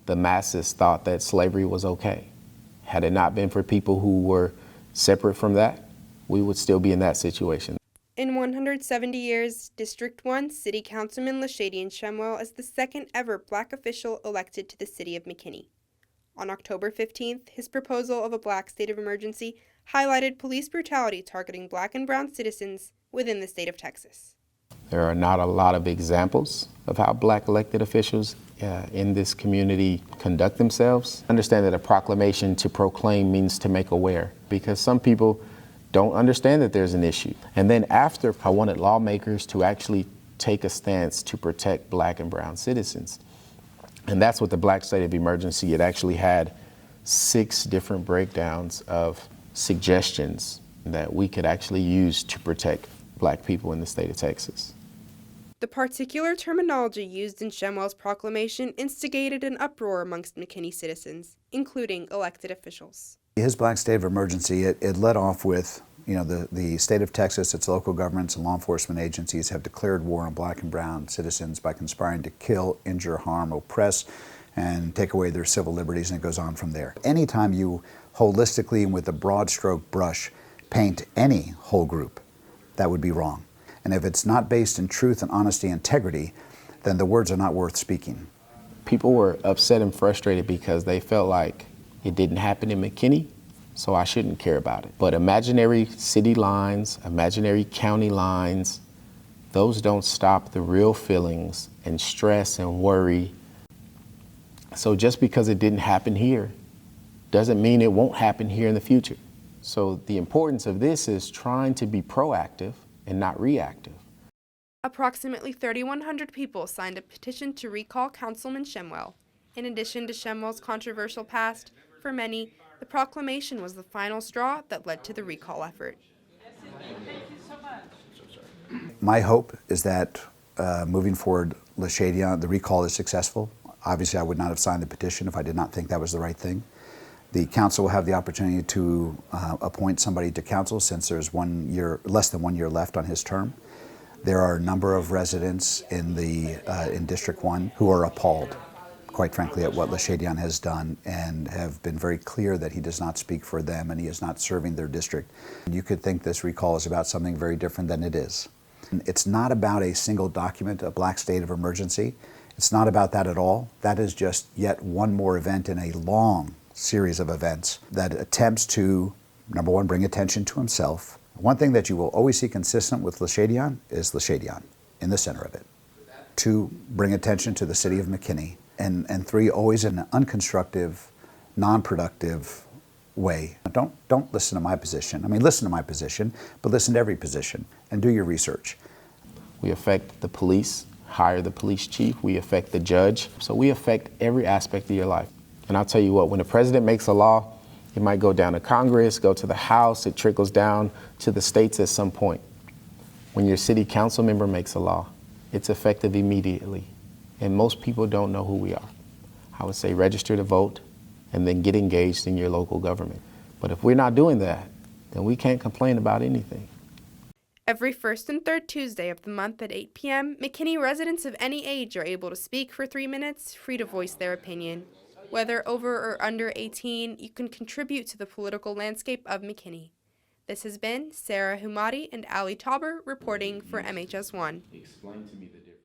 the masses thought that slavery was okay. Had it not been for people who were separate from that, we would still be in that situation. In 170 years, District 1 City Councilman Lashadian Shemwell is the second ever Black official elected to the city of McKinney. On October 15th, his proposal of a Black state of emergency highlighted police brutality targeting Black and brown citizens within the state of Texas. There are not a lot of examples of how Black elected officials in this community conduct themselves. Understand that a proclamation to proclaim means to make aware, because some people don't understand that there's an issue. And then after, I wanted lawmakers to actually take a stance to protect Black and brown citizens. And that's what the Black state of emergency, it actually had 6 different breakdowns of suggestions that we could actually use to protect Black people in the state of Texas. The particular terminology used in Shemwell's proclamation instigated an uproar amongst McKinney citizens, including elected officials. His Black state of emergency, it led off with, the state of Texas, its local governments and law enforcement agencies have declared war on Black and brown citizens by conspiring to kill, injure, harm, oppress, and take away their civil liberties, and it goes on from there. Anytime you holistically and with a broad stroke brush paint any whole group, that would be wrong. And if it's not based in truth and honesty and integrity, then the words are not worth speaking. People were upset and frustrated because they felt like it didn't happen in McKinney, so I shouldn't care about it. But imaginary city lines, imaginary county lines, those don't stop the real feelings and stress and worry. So just because it didn't happen here doesn't mean it won't happen here in the future. So the importance of this is trying to be proactive and not reactive. Approximately 3,100 people signed a petition to recall Councilman Shemwell. In addition to Shemwell's controversial past, for many, the proclamation was the final straw that led to the recall effort. My hope is that moving forward, Lashadian, the recall is successful. Obviously, I would not have signed the petition if I did not think that was the right thing. The council will have the opportunity to appoint somebody to council since there's less than 1 year left on his term. There are a number of residents in District 1 who are appalled, quite frankly, at what Lashadian has done, and have been very clear that he does not speak for them and he is not serving their district. You could think this recall is about something very different than it is. It's not about a single document, a Black state of emergency. It's not about that at all. That is just yet one more event in a long series of events that attempts to, number one, bring attention to himself. One thing that you will always see consistent with Lashadian is Lashadian in the center of it. 2, bring attention to the city of McKinney. And 3, always in an unconstructive, non-productive way. Don't listen to my position. I mean, listen to my position, but listen to every position and do your research. We affect the police, hire the police chief. We affect the judge. So we affect every aspect of your life. And I'll tell you what, when the president makes a law, it might go down to Congress, go to the House, it trickles down to the states at some point. When your city council member makes a law, it's effective immediately. And most people don't know who we are. I would say register to vote and then get engaged in your local government. But if we're not doing that, then we can't complain about anything. Every first and third Tuesday of the month at 8 p.m., McKinney residents of any age are able to speak for 3 minutes, free to voice their opinion. Whether over or under 18, you can contribute to the political landscape of McKinney. This has been Sarah Humadi and Ali Tauber reporting for MHS1.